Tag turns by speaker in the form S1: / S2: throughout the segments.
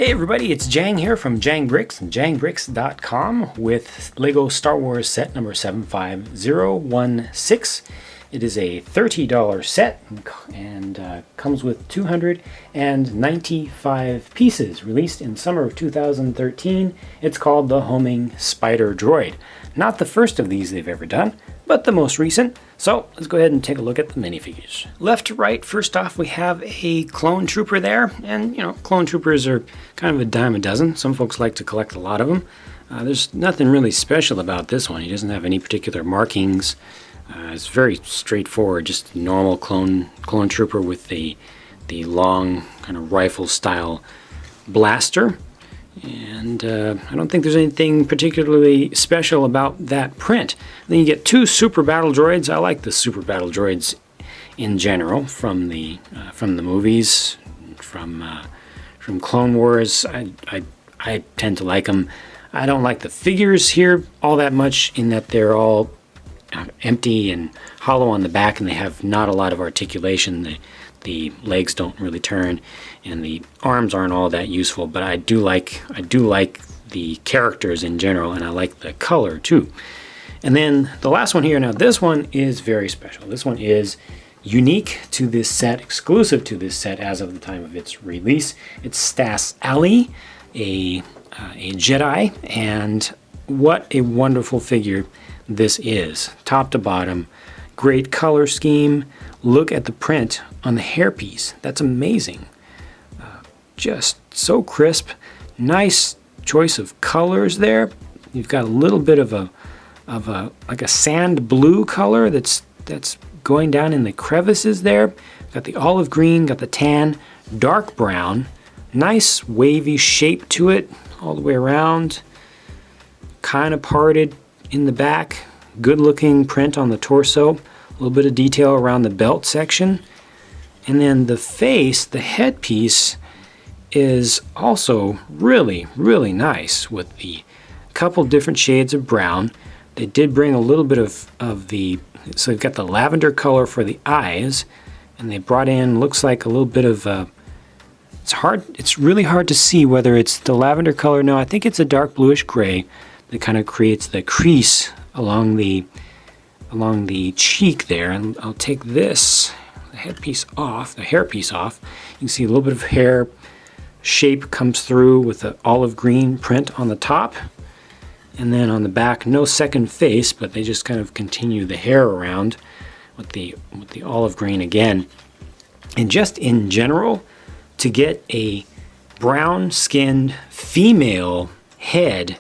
S1: Hey everybody, it's Jang here from Jang Bricks and jangbricks.com with LEGO Star Wars set number 75016. It is a $30 set and comes with 295 pieces. Released in summer of 2013, it's called the Homing Spider Droid. Not the first of these they've ever done, but the most recent. So let's go ahead and take a look at the minifigures. Left to right, first off, we have a clone trooper there. And, you know, clone troopers are kind of a dime a dozen. Some folks like to collect a lot of them. There's nothing really special about this one. He doesn't have any particular markings. It's very straightforward, just a normal clone trooper with the long kind of rifle style blaster. And I don't think there's anything particularly special about that print. Then you get two super battle droids. I like the super battle droids in general from the movies, from Clone Wars. I tend to like them. I don't like the figures here all that much in that they're all empty and hollow on the back, and they have not a lot of articulation. The legs don't really turn, and the arms aren't all that useful. But I do like the characters in general, and I like the color too. And then the last one here. Now this one is very special. This one is unique to this set, exclusive to this set as of the time of its release. It's Stas Ali, a Jedi, and what a wonderful figure this is, top to bottom. Great color scheme. Look at the print on the hairpiece. That's amazing. Just so crisp. Nice choice of colors there. You've got a little bit of a like a sand blue color that's going down in the crevices there. Got the olive green, got the tan, dark brown. Nice wavy shape to it all the way around. Kind of parted in the back. Good looking print on the torso. A little bit of detail around the belt section. And then the face, the headpiece, is also really, really nice with the couple different shades of brown. They did bring a little bit of the, so they've got the lavender color for the eyes, and they brought in, looks like a little bit of, it's really hard to see whether it's the lavender color. No, I think it's a dark bluish gray that kind of creates the crease along the cheek there. And I'll take this, the hairpiece off. You can see a little bit of hair shape comes through with the olive green print on the top. And then on the back, no second face, but they just kind of continue the hair around with the olive green again. And just in general, to get a brown-skinned female head,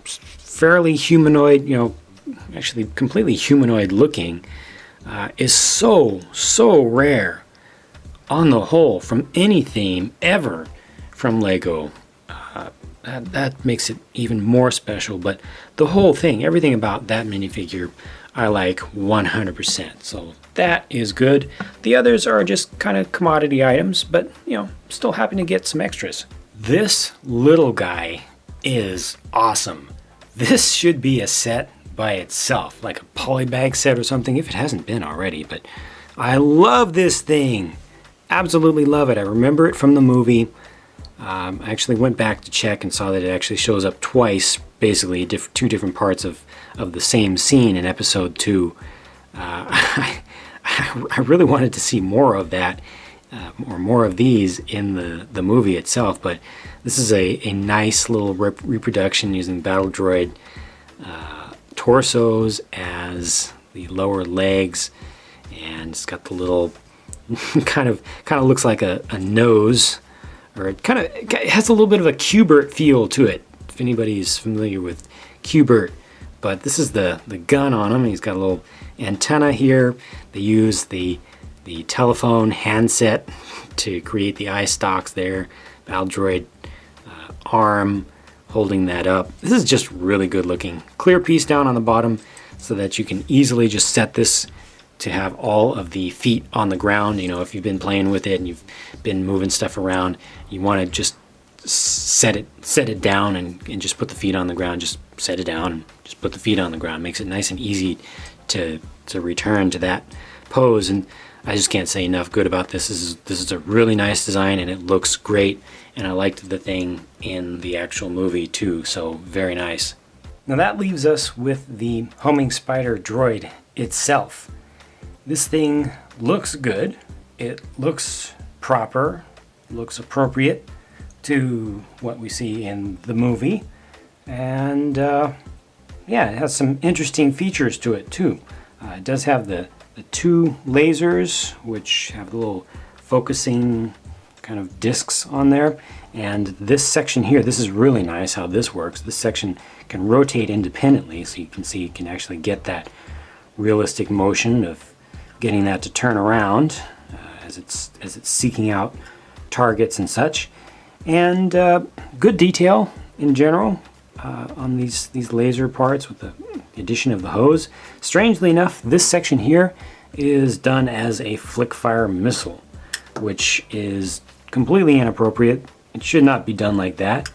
S1: fairly humanoid, you know, actually completely humanoid looking, is so rare on the whole from any theme ever from LEGO. That makes it even more special, but the whole thing, everything about that minifigure, I like 100%. So that is good. The others are just kind of commodity items, but you know, still happy to get some extras. This little guy is awesome. This should be a set by itself, like a polybag set or something, if it hasn't been already. But I love this thing. Absolutely love it. I remember it from the movie. I actually went back to check and saw that it actually shows up twice, basically two different parts of the same scene in episode 2. I really wanted to see more of that, or more of these in the movie itself, but this is a nice little reproduction using battle droid torsos as the lower legs, and it's got the little kind of looks like a nose, or it has a little bit of a Q*bert feel to it, if anybody's familiar with Q*bert. But this is the gun on him. He's got a little antenna here. They use the telephone handset to create the eye stalks there. Battle droid arm holding that up. This is just really good looking. Clear piece down on the bottom so that you can easily just set this to have all of the feet on the ground. You know, if you've been playing with it and you've been moving stuff around, you want to just set it down and just put the feet on the ground. Just set it down and just put the feet on the ground. Makes it nice and easy to return to that pose, and I just can't say enough good about this. This is a really nice design, and it looks great, and I liked the thing in the actual movie too, so very nice. Now that leaves us with the Homing Spider Droid itself. This thing looks good, it looks proper, looks appropriate to what we see in the movie, and yeah, it has some interesting features to it too. It does have the two lasers, which have the little focusing kind of discs on there, and this section here, this is really nice how this works. This section can rotate independently, so you can see you can actually get that realistic motion of getting that to turn around as it's seeking out targets and such. And good detail in general on these laser parts with the addition of the hose. Strangely enough, this section here is done as a flick fire missile, which is completely inappropriate. It should not be done like that.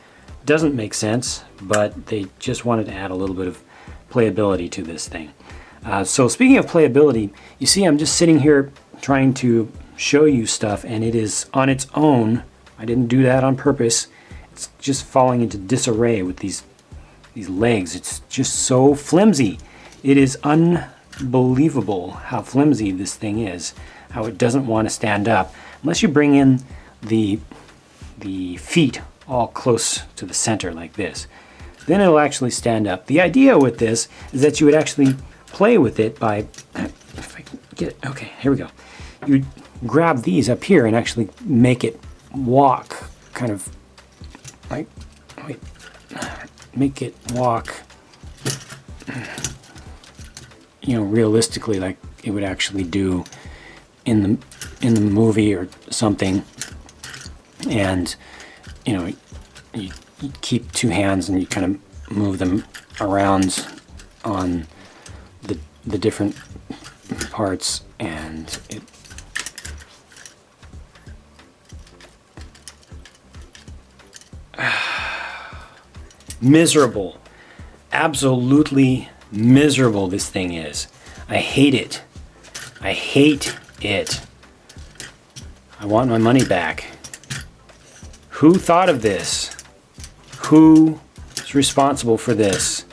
S1: Doesn't make sense, but they just wanted to add a little bit of playability to this thing. So speaking of playability, you see I'm just sitting here trying to show you stuff, and it is on its own. I didn't do that on purpose. It's just falling into disarray with these legs. It's just so flimsy. It is unbelievable how flimsy this thing is, how it doesn't want to stand up unless you bring in the feet all close to the center like this. Then it'll actually stand up. The idea with this is that you would actually play with it by, if I can get it, okay, here we go. You grab these up here and actually make it walk, kind of like, wait, make it walk, you know, realistically like it would actually do in the movie or something. And you know, you keep two hands and you kind of move them around on the different parts, and it miserable, absolutely miserable this thing is. I hate it. I hate it. I want my money back. Who thought of this? Who is responsible for this?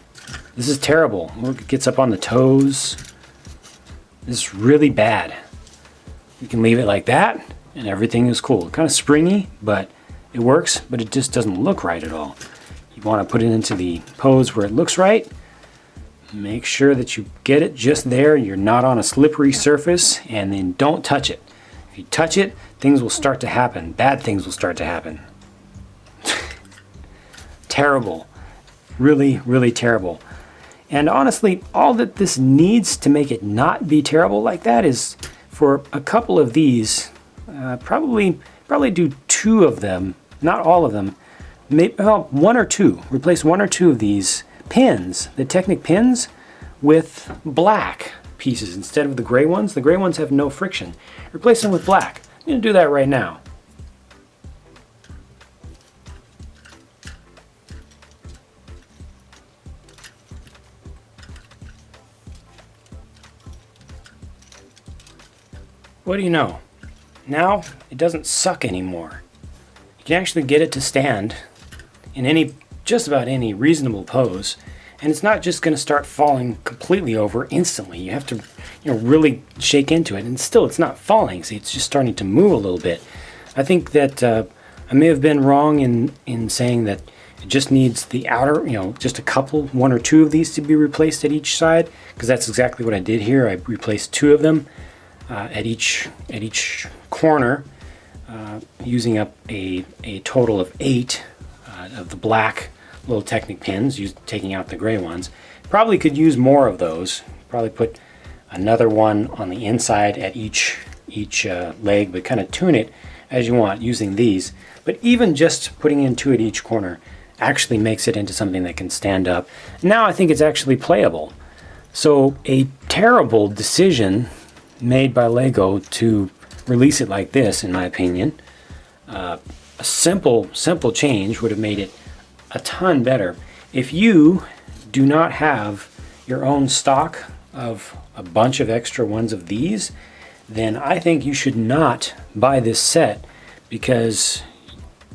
S1: This is terrible. Look, it gets up on the toes. This is really bad. You can leave it like that and everything is cool. Kind of springy, but it works, but it just doesn't look right at all. You want to put it into the pose where it looks right. Make sure that you get it just there. You're not on a slippery surface, and then don't touch it. If you touch it, things will start to happen. Bad things will start to happen. Terrible. Really, really terrible. And honestly, all that this needs to make it not be terrible like that is for a couple of these, probably do two of them, not all of them, maybe, well, one or two. Replace one or two of these pins, the Technic pins, with black pieces instead of the gray ones. The gray ones have no friction. Replace them with black. I'm going to do that right now. What do you know? Now it doesn't suck anymore. You can actually get it to stand in just about any reasonable pose, and it's not just going to start falling completely over instantly. You have to, really shake into it, and still it's not falling. See, it's just starting to move a little bit. I think that I may have been wrong in saying that it just needs the outer, just a couple, one or two of these to be replaced at each side, because that's exactly what I did here. I replaced two of them at each corner, using up a total of 8 of the black little Technic pins, taking out the gray ones. Probably could use more of those. Probably put another one on the inside at each leg, but kind of tune it as you want using these. But even just putting in 2 at each corner actually makes it into something that can stand up. Now I think it's actually playable. So a terrible decision made by Lego to release it like this, in my opinion. A simple change would have made it a ton better. If you do not have your own stock of a bunch of extra ones of these, then I think you should not buy this set, because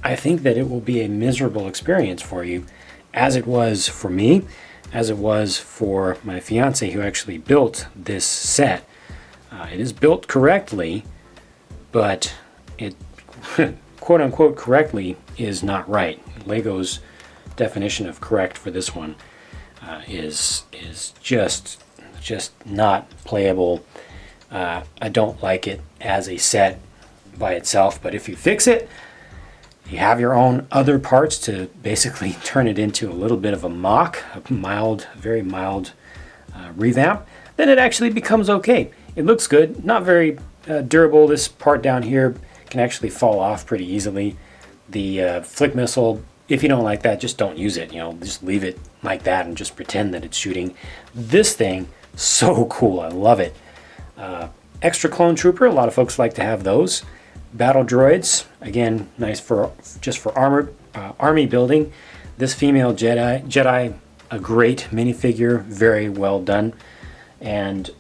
S1: I think that it will be a miserable experience for you, as it was for me, as it was for my fiance who actually built this set. It is built correctly, but it quote unquote correctly is not right. Lego's definition of correct for this one is just not playable. I don't like it as a set by itself, but if you fix it, you have your own other parts to basically turn it into a little bit of a mock, a mild, very mild revamp, then it actually becomes okay. It looks good, not very durable. This part down here can actually fall off pretty easily. The flick missile, if you don't like that, just don't use it. You know, just leave it like that and just pretend that it's shooting. This thing, so cool, I love it. Extra clone trooper, a lot of folks like to have those. Battle droids, again, nice for just for army building. This female Jedi, a great minifigure, very well done. And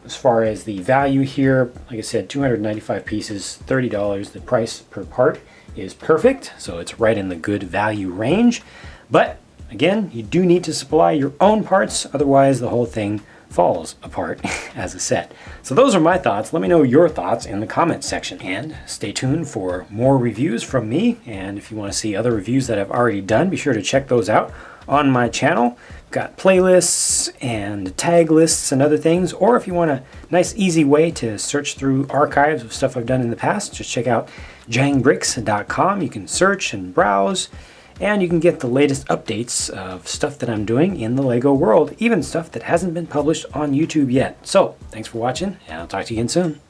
S1: as far as the value here, like I said, 295 pieces, $30. The price per part is perfect, so it's right in the good value range. But again, you do need to supply your own parts, otherwise the whole thing falls apart as a set. So those are my thoughts. Let me know your thoughts in the comments section, and stay tuned for more reviews from me. And if you want to see other reviews that I've already done, be sure to check those out on my channel. Got playlists and tag lists and other things, or if you want a nice easy way to search through archives of stuff I've done in the past, just check out jangbricks.com. You can search and browse, and you can get the latest updates of stuff that I'm doing in the LEGO world, even stuff that hasn't been published on YouTube yet. So, thanks for watching, and I'll talk to you again soon.